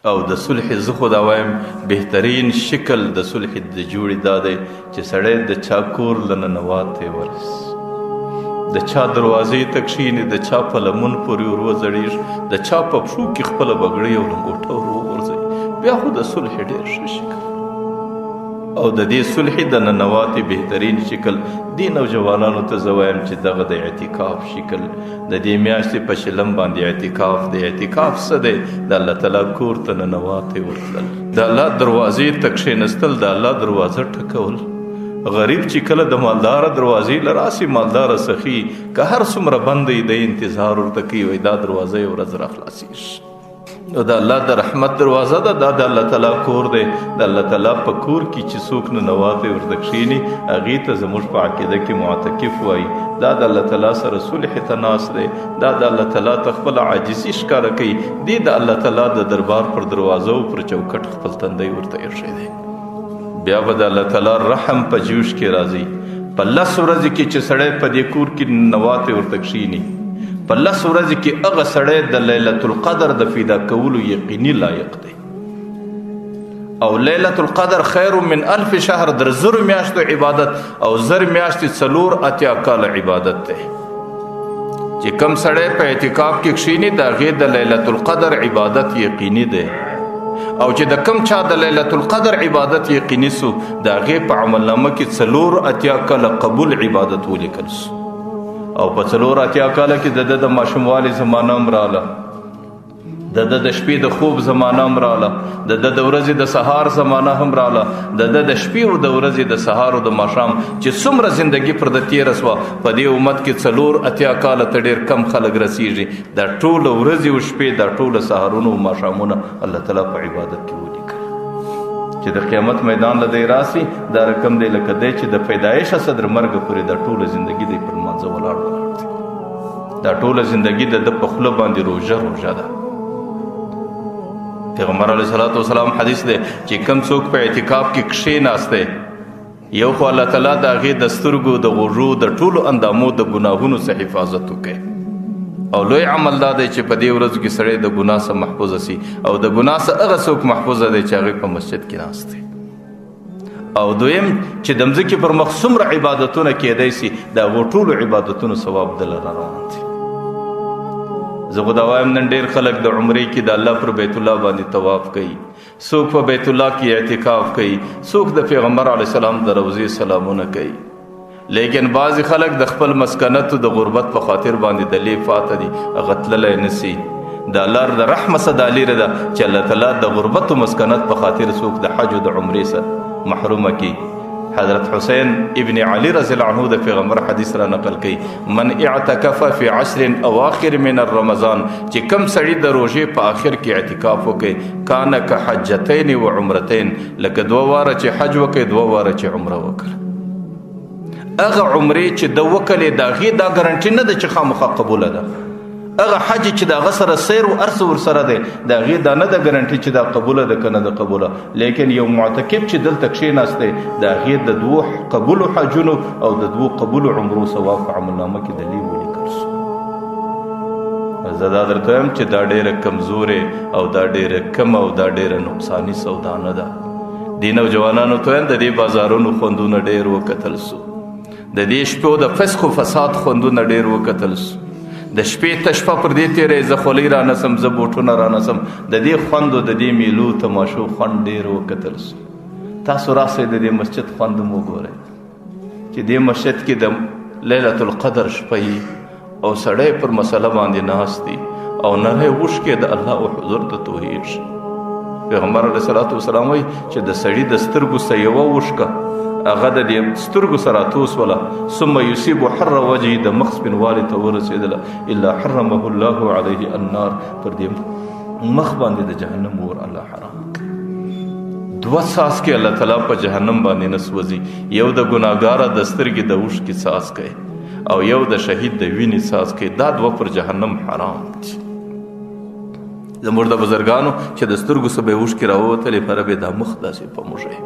او د صلح زه خو دا وایم بهترین شکل د صلح د جوړې دا دی چې سړی د چا کور له ننواتې ورس، د چا دروازې ته کښېني، د چا په لمن پورې ور وځړېږي، د چا په پښو کې خپله بګړۍ او لنګوټه ور وغورځوي، بیا خو د صلح ډېر ښه شکل. او د دې صلح د ننواتې بهترین شکل دې نوجوانانو ته زه وایم چې دغه د اعتکاف شکل د دې میاشتې په شلم باندې اعتکاف دی. اعتکاف څه دی؟ د الله تعالی کور ته ننواتې ورتلل، د الله دروازې ته کښېنستل، د الله دروازه ټکول. غریب چې کله د مالداره دروازې له راسي، مالداره سخي که هر څومره بند وي دی انتظار ورته کوي، وایي دا دروازه یو ورځ راخلاصېږي. نو د الله د رحمت دروازه ده، دا د الله تعالی کور دی. د الله تعالی په کور کې چې څوک ننواتې ورته کښېني هغې ته زموږ په عقیده کې معتکف وایي. دا د الله تعالی سره صلح ته ناست دی، دا د الله تعالی ته خپله عاجزي ښکاره کوي. دې د الله تعالی د دربار پر دروازه او پر چوکټ خپل تندی ورته ایښی دی. بیا به د الله تعالی رحم په جوش کې راځي. په 10 ورځې کې چې سړی په دې کور کې ننواتې ورته کښېني، په 10 ورځې کې هغه سړی د لیلة القدر د فدا کولو یقیني لایق دی. او لیلة القدر خیر من 1000 شهر، در 1000 میاشتو عبادت او 1000 میاشتې 4 کاله عبادت دی. چې کم سړی په اعتکاف کې کښېني د هغې د لیلة القدر عبادت یقیني دی. او چې د کم چا د لیلة القدر عبادت یقیني سو د هغې په عملنامه کې 4 کاله قبول عبادت ولیکل سو. او په 4 کاله کې د ماشوموالي زمانه هم راله، د شپې د خوب زمانه هم راله، د ورځې د سهار زمانه هم راله، د شپې او د ورځې د سهار او د ماښام چې څومره زندگی پر د تېره سوه په دې امت کې 4 کاله ته ډېر کم خلک رسیږي. دا ټوله ورځې او شپې، دا ټوله سهارونه او ماښامونه الله تعالی په عبادت کې ولیکل. چې د قیامت میدان له دی راسي دا رقم دی لکه دی چې د پیدایشه صدر مرګ پورې دا ټوله زندگی دی پر منځه ولاړ دی. دا ټوله زندگی د په خوله باندې روژه ده. پیغمبر علیه الصلاۃ والسلام حدیث دی چې کم څوک په اعتکاف کې کښېناستی، یو خو الله تعالی د هغې د سترګو، د غوږو، د ټولو اندامو د ګناهونو څخه حفاظت وکړي. او لوی عمل دا دی چې په دې ورځو کې سړی د ګناه څخه محفوظه سي. او د ګناه څخه هغه څوک محفوظه دی چې هغې په مسجد کې ناست دی. او دویم چې د مځکې پر مخ څومره عبادتونه کېدی سي د هغو ټولو عبادتونو ثواب دله را روان دی. زه خو دا وایم نن ډېر خلک د عمرې کې د الله پر بیت الله باندې طواف کوي، څوک په بیت الله کې اعتکاف کوي، څوک د پیغمبر علیه السلام د روضې سلامونه کوي. لیکن بعضې خلک د خپل مسکنت د غربت په خاطر باندې د لې فاته دي، هغه تللی نسي. د الله د رحمه څخه دا لیره ده چې الله تعالی د غربت و مسکنت په خاطر څوک د حج او د عمرې څخه محرومه کی. حضرت حسین ابن علی رضی اللہ عنہ د پیغمبر حدیث را نقل کئی، من اعتکف فی 10 اواخر من الرمضان، چې کم سړی د روژې په آخر کې اعتکاف وکړي، کان که حجتین و عمرتین، لکه 2 واره چې حج وکړي 2 واره چې عمره وکړي. هغه عمرې چې د وکړې د هغې دا ګارنټي نه ده چې خامخا قبوله ده. هغه حج چې د هغه سره سیر و ارس ورسره دی د هغې دا نه ده ګارنټي چې دا قبوله ده که نه ده قبوله. لیکن یو معتکف چې دلته کښېناستی د هغې د 2 قبولو حجونو او د 2 قبولو عمرو ثواب په عملنامه کې د لې ولیکل سو. زه دا درته وایم چې دا ډېره کمزورې او دا ډېره کمه او دا ډېره نقصاني سودا نه ده. دې نوجوانانو ته وایم د دې بازارونو خوندونه ډېر وکتل سو، د دې شپو د فسق و فساد خوندونه ډېر وکتل سو. د شپې ته شپه پر دې تېری، زه خولۍ را نسم، زه بوټونه را نسم، د دې خوند او د دې میلو تماشو خوند ډېر وکتل سو. تاسو راسئ د دې مسجد خوند هم وګورئ چې دې مسجد کې د لیلة القدر شپه او سړی پر مسله باندې ناست دي او نری اوښکې د الله او حضور ته تویېږي. پیغمبر علیه الصلاۃ والسلام وایي چې د سړي د سترګو څخه یوه اوښکه هغه د دې سترګو سره توسوله، ثم یصیب حر وجهه، د مخ سپینوالي ته ورسېدله، الا حرمه الله علیه النار، پر دې مخ باندې د جهنم اور الله حرام کړي. 2 څاڅکي الله تعالی په جهنم باندې نه سوځي. یو د ګناهګاره د سترګې د اوښکې څاڅکی او یو د شهید د وینې څاڅکی، دا 2 پر جهنم حرام دي. زموږ د بزرګانو چې د سترګو څخه به اوښکې راووتلې پر به دا مخ داسې په موږی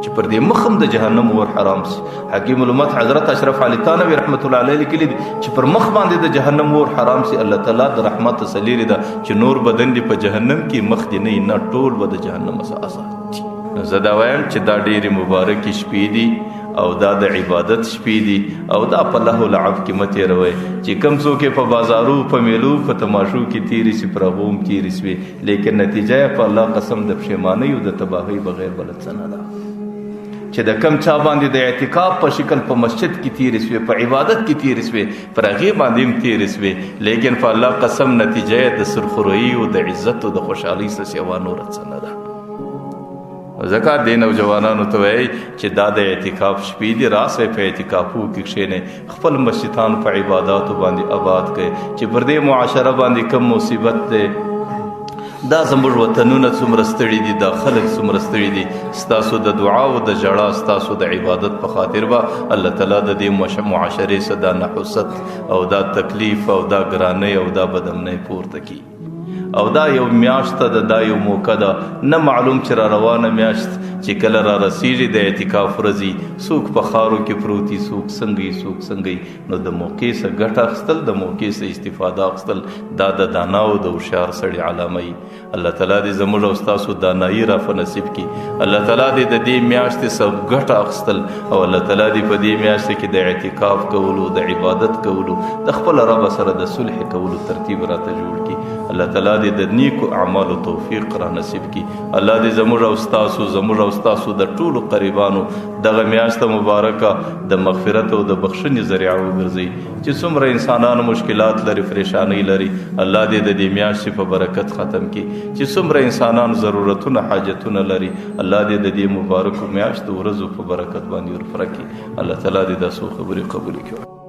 چې پر دې مخم د جهنم اور حرام سي. حکیم الامت حضرت اشرف علي تانوي رحمت الله علیه لیکلي دي چې پر مخ باندې د جهنم اور حرام سي. الله تعالی د رحمت تسلیری ده چې نور بدن دی په جهنم کې مخ دی نه ټول به د جهنم آزاد دي. زه دا وایم چې دا ډېرې مبارکې شپې دي او دا د عبادت شپې دي او دا په لهو لعب کې مه تېروئ چې کوم څوک په بازارو په میلو په تماشو کې تېرې سي په هغو هم تېرې سوې لیکن نتیجه یې په الله قسم د پښیمانۍ او د تباهۍ بغیر بله څه نه ده چې د کم چا باندې د اعتکاف په شکل په مسجد کې تېرې سوې په عبادت کې تېرې سوې پر هغې باندې هم تېرې سوې لیکن په الله قسم نتیجه یې د سرخورویي او د عزت او د خوشحالۍ څه سوا نوره څه نه ده. ځکه دې نوجوانانو ته وایي چې دا د اعتکاف شپې دي راسئ په اعتکافو کې کښېنئ خپل مسجدان په عباداتو باندې آباد کړئ چې پر دې معاشره باندې کم مصیبت دی دا زموږ وطنونه څومره ستړي دي دا خلک څومره ستړي دي ستاسو د دعا او د ژړا ستاسو د عبادت په خاطر به الله تعالی د دې معاشرې څخه دا نحوست او دا تکلیف او دا ګرانۍ او دا بدامنۍ پورته کړي او دا یو میاشت ده دا یو موقع ده نه معلوم چې را روانه میاشت چې کله را رسیږي د اعتکاف ورځې څوک په خارو کې پروت دي څوک څنګه نو د موقع څخه ګټه اخیستل د موقع څخه استفاده اخیستل دا د دانا او د هوښیار سړي علامه وي. الله تعالی دې زموږ او ستاسو دانایي را په نصیب کړي. الله تعالی دې د دې میاشتې څخه ګټه اخیستل او الله تعالی دې په دې میاشت کې د اعتکاف کولو د عبادت کولو د خپل رب سره د صلح کولو ترتیب راته جوړ کړي. الله تعالی دې د نیکو اعمالو توفیق را نصیب کړي. الله دې زموږ او ستاسو د ټولو قریبانو دغه میاشت مبارکه د مغفرت او د بخښنې ذریعه وګرځي چې څومره انسانانو مشکلات لري پریشانۍ لري الله دې د دې میاشتې په برکت ختم کړي. چې څومره انسانانو ضرورتونه حاجتونه لري الله دې د دې مبارکو میاشتو ورځو په برکت باندې ورپوره کړي. الله تعالی دې دا څو خبرې قبول کړي.